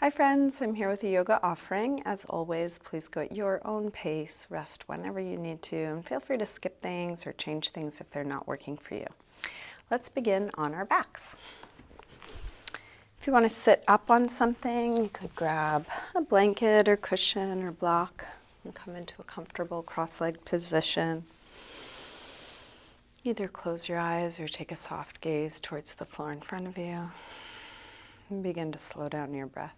Hi friends, I'm here with a yoga offering. As always, please go at your own pace, rest whenever you need to, and feel free to skip things or change things if they're not working for you. Let's begin on our backs. If you want to sit up on something, you could grab a blanket or cushion or block and come into a comfortable cross-legged position. Either close your eyes or take a soft gaze towards the floor in front of you and begin to slow down your breath.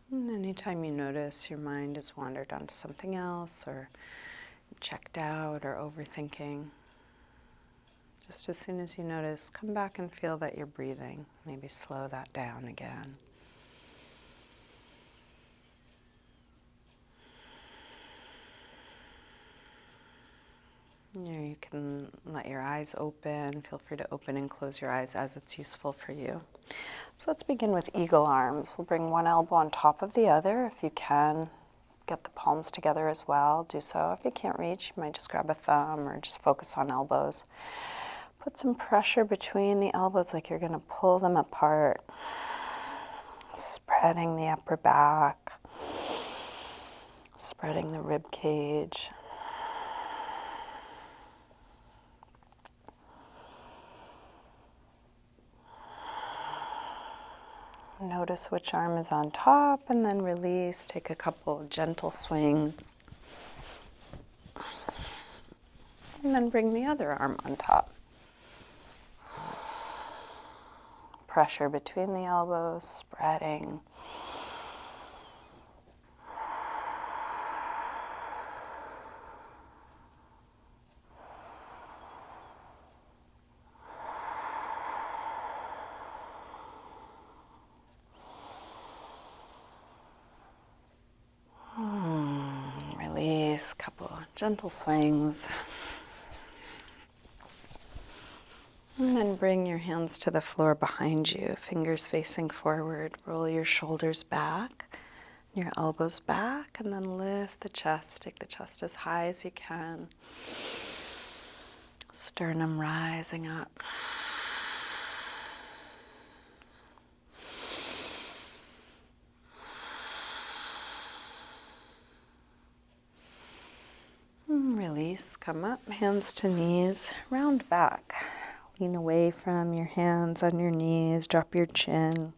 And anytime you notice your mind has wandered onto something else or checked out or overthinking, just as soon as you notice, come back and feel that you're breathing. Maybe slow that down again. You can let your eyes open. Feel free to open and close your eyes as it's useful for you. So let's begin with eagle arms. We'll bring one elbow on top of the other. If you can, get the palms together as well. Do so. If you can't reach, you might just grab a thumb or just focus on elbows. Put some pressure between the elbows like you're going to pull them apart. Spreading the upper back. Spreading the rib cage. Notice which arm is on top and then release. Take a couple of gentle swings. And then bring the other arm on top. Pressure between the elbows, spreading. Release, couple gentle swings. And then bring your hands to the floor behind you, fingers facing forward. Roll your shoulders back, your elbows back, and then lift the chest. Take the chest as high as you can. Sternum rising up. Release, come up, hands to knees, round back. Lean away from your hands on your knees, drop your chin.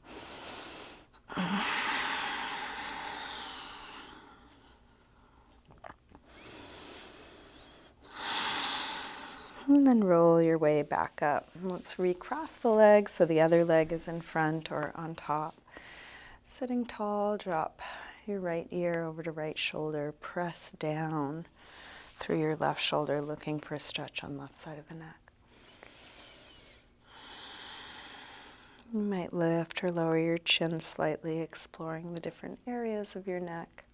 And then roll your way back up. Let's recross the legs so the other leg is in front or on top. Sitting tall, drop your right ear over to right shoulder. Press down through your left shoulder, looking for a stretch on left side of the neck. You might lift or lower your chin slightly, exploring the different areas of your neck.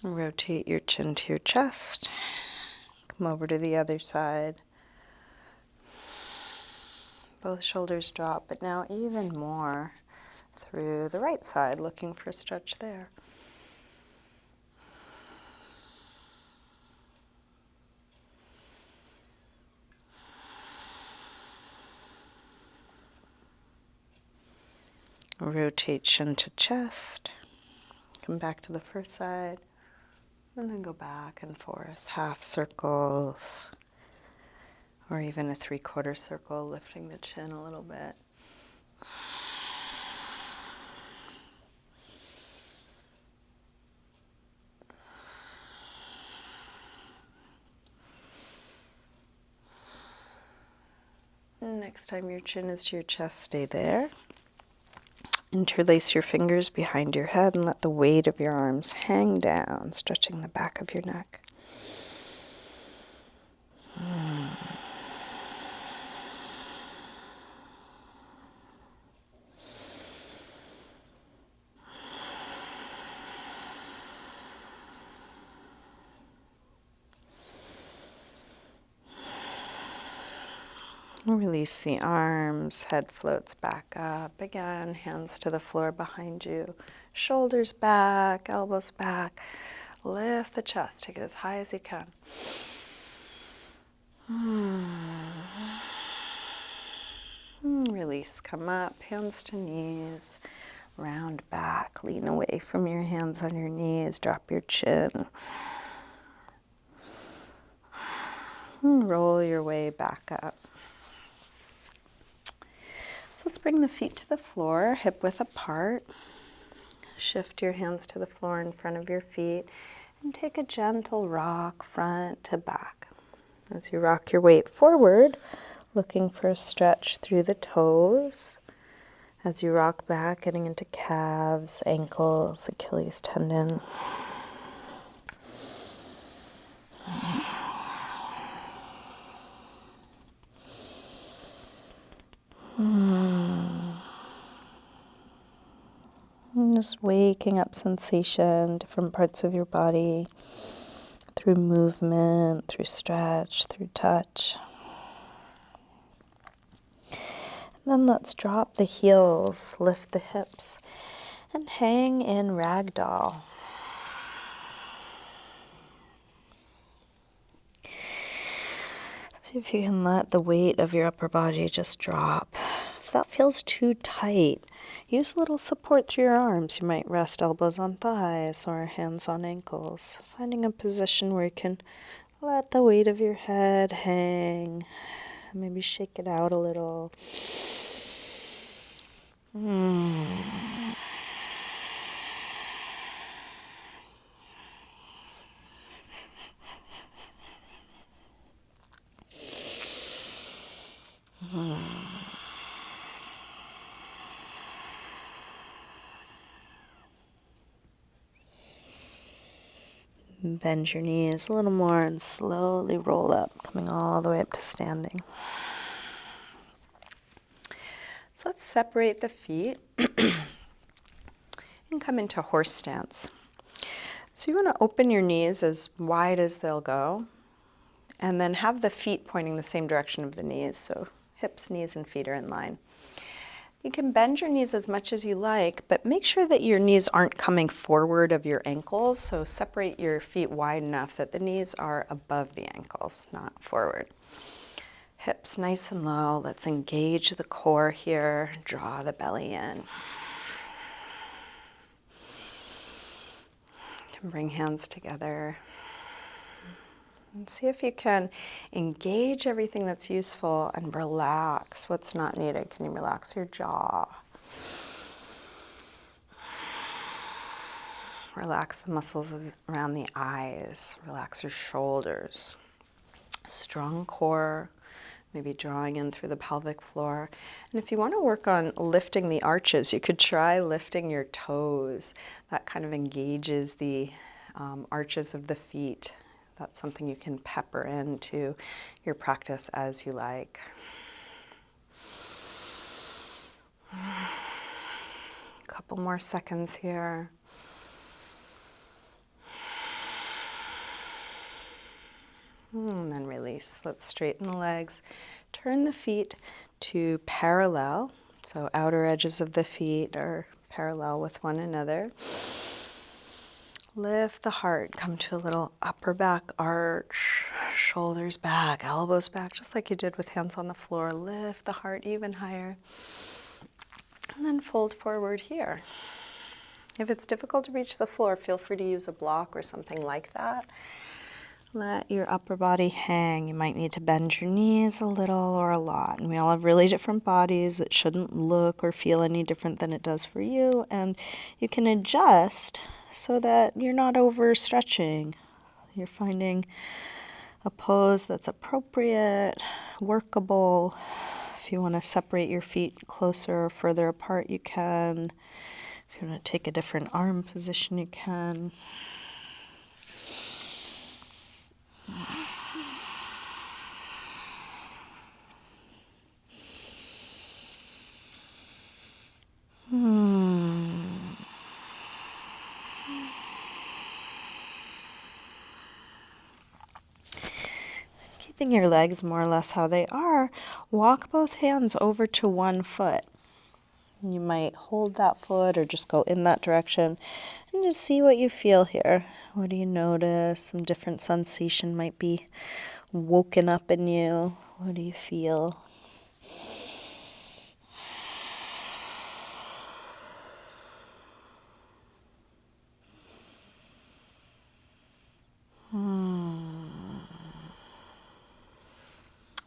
Rotate your chin to your chest. Come over to the other side. Both shoulders drop, but now even more through the right side, looking for a stretch there. Rotate chin to chest. Come back to the first side. And then go back and forth, half circles, or even a 3/4 circle, lifting the chin a little bit. Next time your chin is to your chest, stay there. Interlace your fingers behind your head and let the weight of your arms hang down, stretching the back of your neck. Release the arms, head floats back up. Again, hands to the floor behind you. Shoulders back, elbows back. Lift the chest, take it as high as you can. Release, come up, hands to knees. Round back, lean away from your hands on your knees, drop your chin. Roll your way back up. So let's bring the feet to the floor, hip width apart. Shift your hands to the floor in front of your feet and take a gentle rock front to back. As you rock your weight forward, looking for a stretch through the toes. As you rock back, getting into calves, ankles, Achilles tendon. And just waking up sensation, different parts of your body, through movement, through stretch, through touch. And then let's drop the heels, lift the hips, and hang in ragdoll. See if you can let the weight of your upper body just drop. If that feels too tight, use a little support through your arms. You might rest elbows on thighs or hands on ankles, finding a position where you can let the weight of your head hang. Maybe shake it out a little. Bend your knees a little more and slowly roll up, coming all the way up to standing. So let's separate the feet and come into horse stance. So you want to open your knees as wide as they'll go, and then have the feet pointing the same direction of the knees, so hips, knees, and feet are in line. You can bend your knees as much as you like, but make sure that your knees aren't coming forward of your ankles, so separate your feet wide enough that the knees are above the ankles, not forward. Hips nice and low. Let's engage the core here. Draw the belly in. You can bring hands together. And see if you can engage everything that's useful and relax what's not needed. Can you relax your jaw? Relax the muscles around the eyes. Relax your shoulders. Strong core, maybe drawing in through the pelvic floor. And if you want to work on lifting the arches, you could try lifting your toes. That kind of engages the arches of the feet. That's something you can pepper into your practice as you like. A couple more seconds here. And then release. Let's straighten the legs. Turn the feet to parallel. So outer edges of the feet are parallel with one another. Lift the heart. Come to a little upper back arch. Shoulders back, elbows back, just like you did with hands on the floor. Lift the heart even higher. And then fold forward here. If it's difficult to reach the floor, feel free to use a block or something like that. Let your upper body hang. You might need to bend your knees a little or a lot. And we all have really different bodies. It shouldn't look or feel any different than it does for you. And you can adjust so that you're not overstretching. You're finding a pose that's appropriate, workable. If you want to separate your feet closer or further apart, you can. If you want to take a different arm position, you can. Keeping your legs more or less how they are, walk both hands over to one foot. You might hold that foot or just go in that direction and just see what you feel here. What do you notice? Some different sensation might be woken up in you. What do you feel?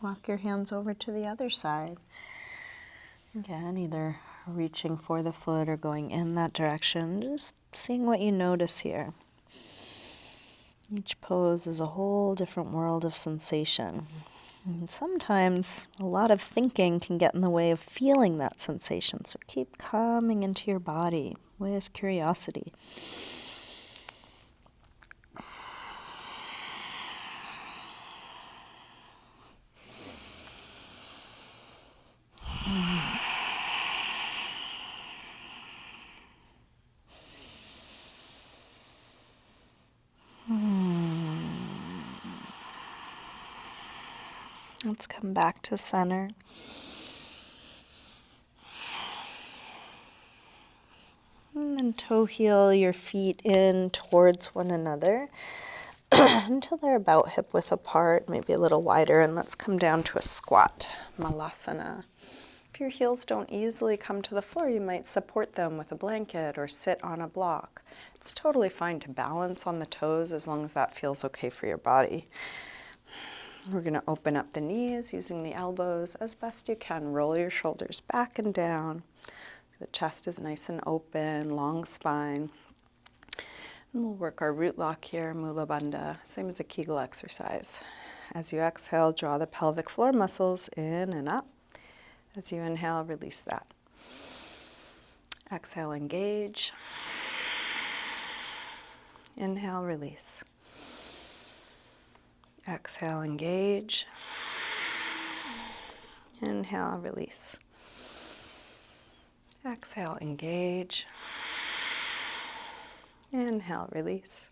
Walk your hands over to the other side. Again, either reaching for the foot or going in that direction. Just seeing what you notice here. Each pose is a whole different world of sensation. And sometimes a lot of thinking can get in the way of feeling that sensation. So keep coming into your body with curiosity. Let's come back to center. And then toe heel your feet in towards one another until they're about hip width apart, maybe a little wider. And let's come down to a squat, malasana. If your heels don't easily come to the floor, you might support them with a blanket or sit on a block. It's totally fine to balance on the toes as long as that feels okay for your body. We're going to open up the knees using the elbows as best you can. Roll your shoulders back and down. The chest is nice and open, long spine. And we'll work our root lock here, Mula Bandha, same as a Kegel exercise. As you exhale, draw the pelvic floor muscles in and up. As you inhale, release that. Exhale, engage. Inhale, release. Exhale, engage. Inhale, release. Exhale, engage. Inhale, release.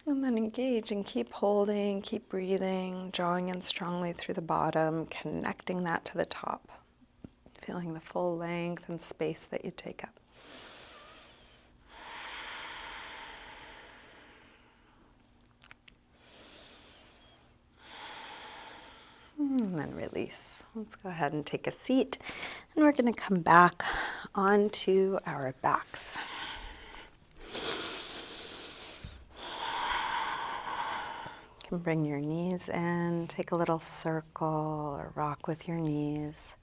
And then engage and keep holding, keep breathing, drawing in strongly through the bottom, connecting that to the top, feeling the full length and space that you take up. And then release. Let's go ahead and take a seat. And we're going to come back onto our backs. You can bring your knees in, take a little circle or rock with your knees,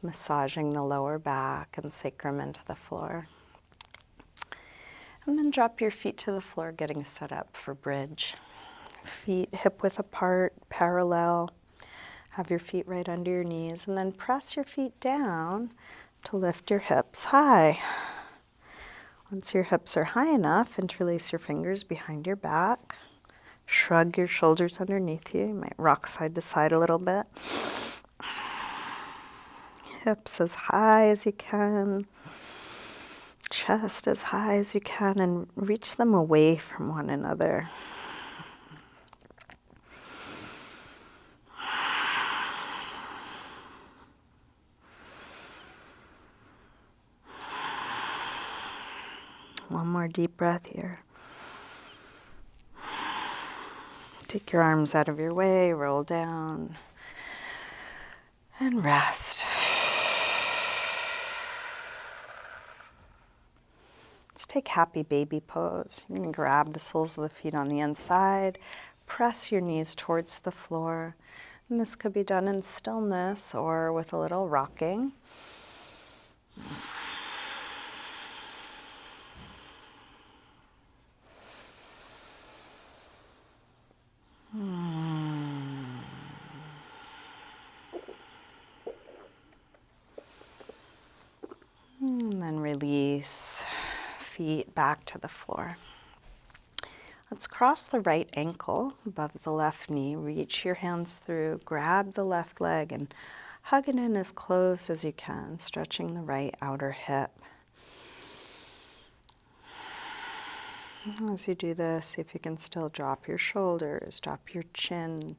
massaging the lower back and sacrum into the floor. And then drop your feet to the floor, getting set up for bridge. Feet hip width apart, parallel. Have your feet right under your knees, and then press your feet down to lift your hips high. Once your hips are high enough, interlace your fingers behind your back. Shrug your shoulders underneath you. You might rock side to side a little bit. Hips as high as you can. Chest as high as you can, and reach them away from one another. One more deep breath here. Take your arms out of your way, roll down, and rest. Let's take happy baby pose. You're going to grab the soles of the feet on the inside, press your knees towards the floor. And this could be done in stillness or with a little rocking. then release, feet back to the floor. Let's cross the right ankle above the left knee. Reach your hands through, grab the left leg and hug it in as close as you can, stretching the right outer hip. As you do this, see if you can still drop your shoulders, drop your chin.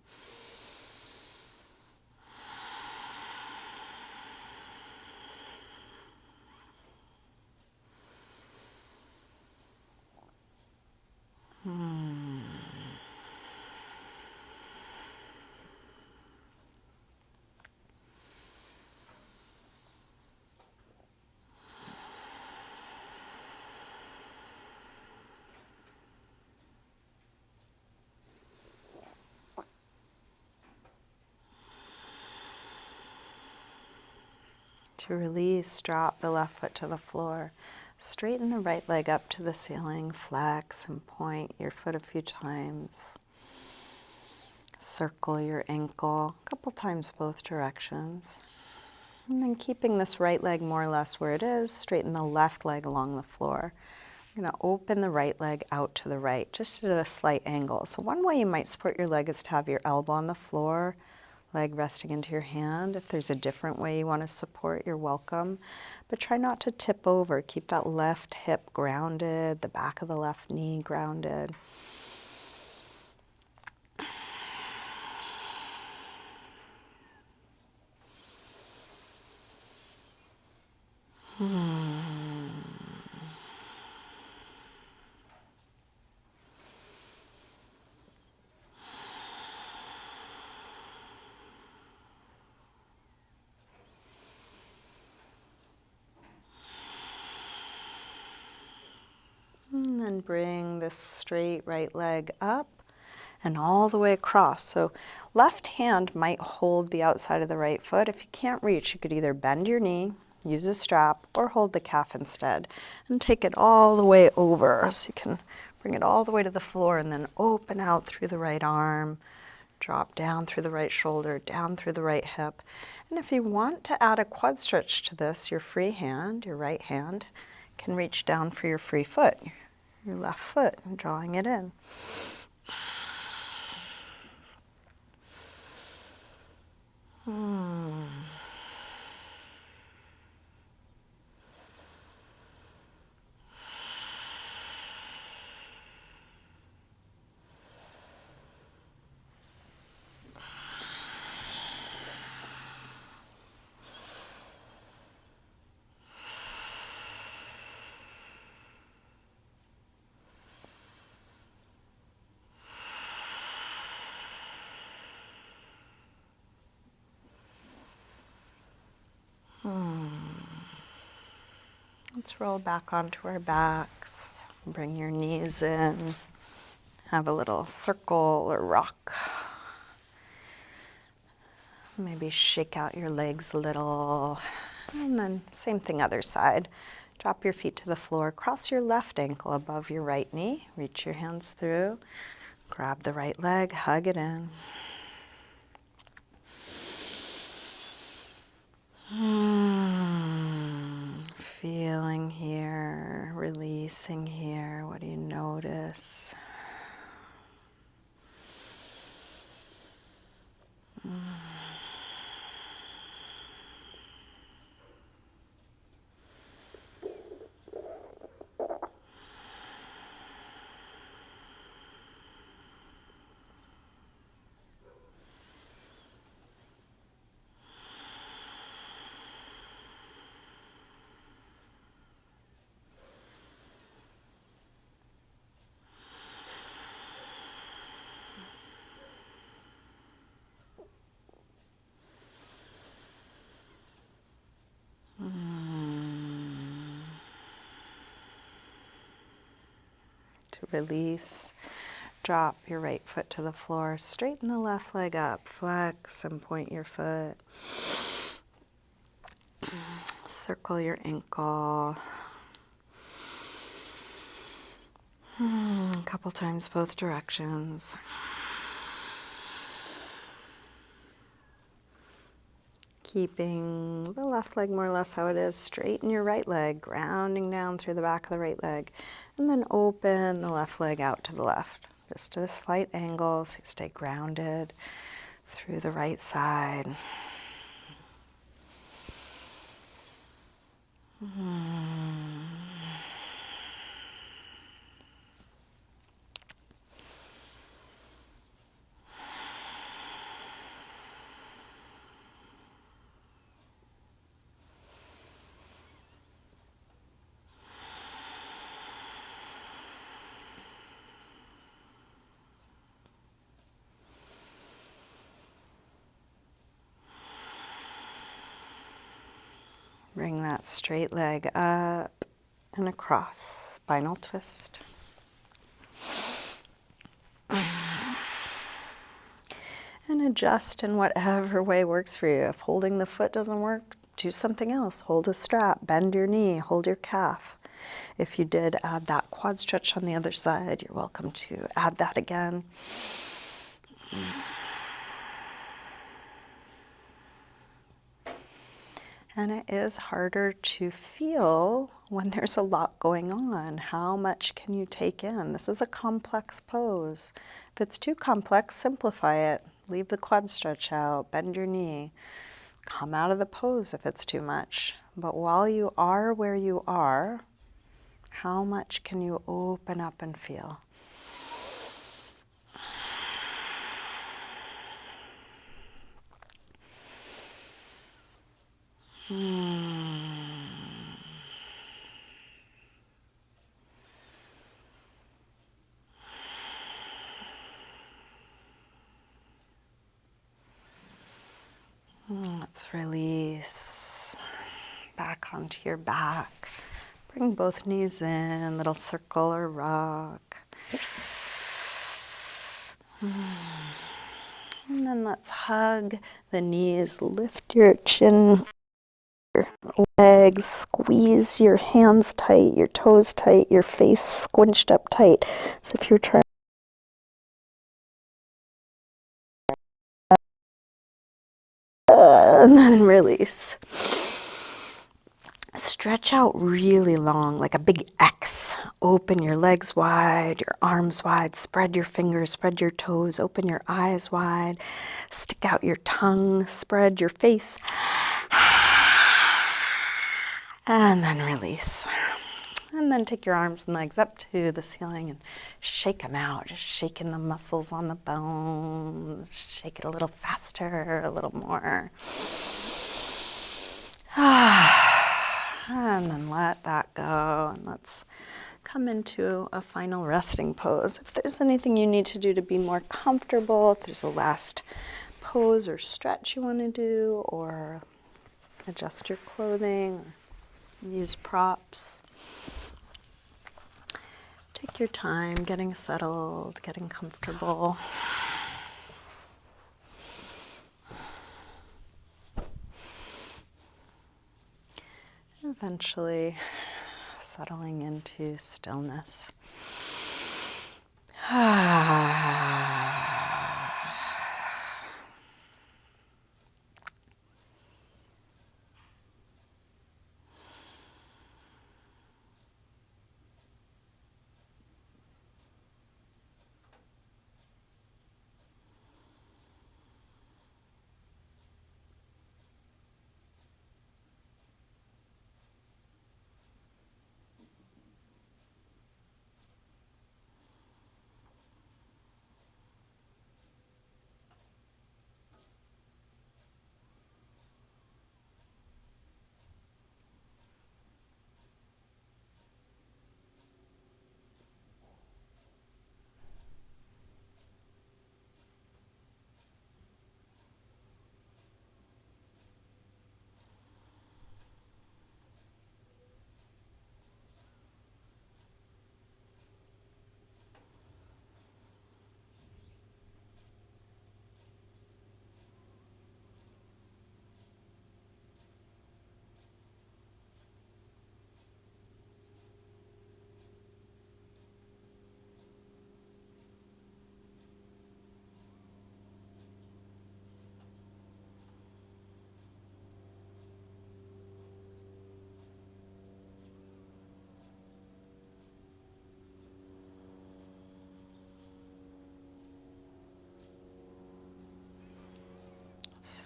To release, drop the left foot to the floor. Straighten the right leg up to the ceiling. Flex and point your foot a few times. Circle your ankle a couple times both directions. And then keeping this right leg more or less where it is, straighten the left leg along the floor. You're going to open the right leg out to the right, just at a slight angle. So one way you might support your leg is to have your elbow on the floor, leg resting into your hand. If there's a different way you want to support, you're welcome. But try not to tip over. Keep that left hip grounded, the back of the left knee grounded. And then bring this straight right leg up and all the way across. So left hand might hold the outside of the right foot. If you can't reach, you could either bend your knee, use a strap, or hold the calf instead. And take it all the way over. So you can bring it all the way to the floor and then open out through the right arm, drop down through the right shoulder, down through the right hip. And if you want to add a quad stretch to this, your free hand, your right hand, can reach down for your free foot, your left foot, and drawing it in. Let's roll back onto our backs. Bring your knees in. Have a little circle or rock. Maybe shake out your legs a little. And then same thing other side. Drop your feet to the floor. Cross your left ankle above your right knee. Reach your hands through. Grab the right leg, hug it in. Feeling here, releasing here. What do you notice? To release, drop your right foot to the floor, straighten the left leg up, flex and point your foot. Circle your ankle. A couple times both directions. Keeping the left leg more or less how it is. Straighten your right leg, grounding down through the back of the right leg. And then open the left leg out to the left. Just at a slight angle so you stay grounded through the right side. Bring that straight leg up and across, spinal twist. And adjust in whatever way works for you. If holding the foot doesn't work, do something else. Hold a strap, bend your knee, hold your calf. If you did add that quad stretch on the other side, you're welcome to add that again. And it is harder to feel when there's a lot going on. How much can you take in? This is a complex pose. If it's too complex, simplify it. Leave the quad stretch out, bend your knee. Come out of the pose if it's too much. But while you are where you are, how much can you open up and feel? Let's release back onto your back. Bring both knees in, little circle or rock. And then let's hug the knees, lift your chin, your legs, squeeze your hands tight, your toes tight, your face squinched up tight. So if you're trying and then release. Stretch out really long, like a big X. Open your legs wide, your arms wide, spread your fingers, spread your toes, open your eyes wide, stick out your tongue, spread your face, and then release. And then take your arms and legs up to the ceiling and shake them out, just shaking the muscles on the bones, shake it a little faster, a little more. And then let that go, and let's come into a final resting pose. If there's anything you need to do to be more comfortable, if there's a last pose or stretch you want to do, or adjust your clothing, or use props, take your time getting settled, getting comfortable. Eventually settling into stillness.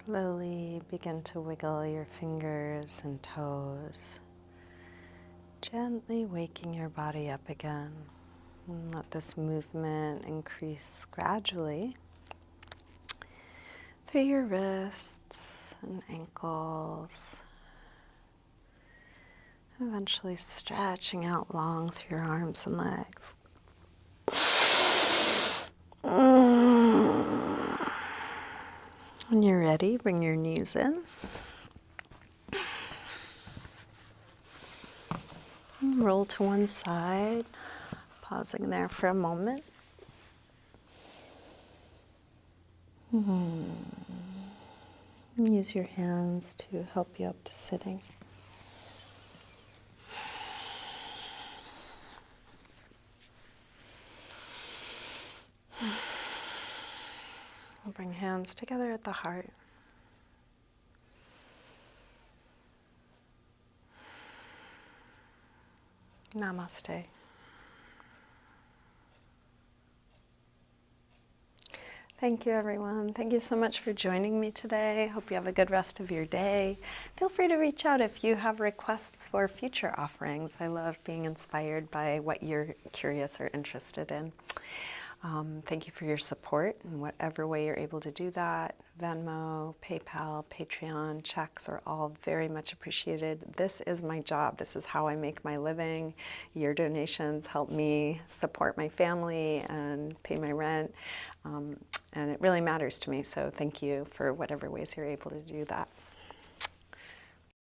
Slowly begin to wiggle your fingers and toes, gently waking your body up again. And let this movement increase gradually through your wrists and ankles, eventually stretching out long through your arms and legs. When you're ready, bring your knees in. And roll to one side, pausing there for a moment. Use your hands to help you up to sitting. We'll bring hands together at the heart. Namaste. Thank you, everyone. Thank you so much for joining me today. Hope you have a good rest of your day. Feel free to reach out if you have requests for future offerings. I love being inspired by what you're curious or interested in. Thank you for your support in whatever way you're able to do that. Venmo, PayPal, Patreon, checks are all very much appreciated. This is my job. This is how I make my living. Your donations help me support my family and pay my rent. And it really matters to me. So thank you for whatever ways you're able to do that.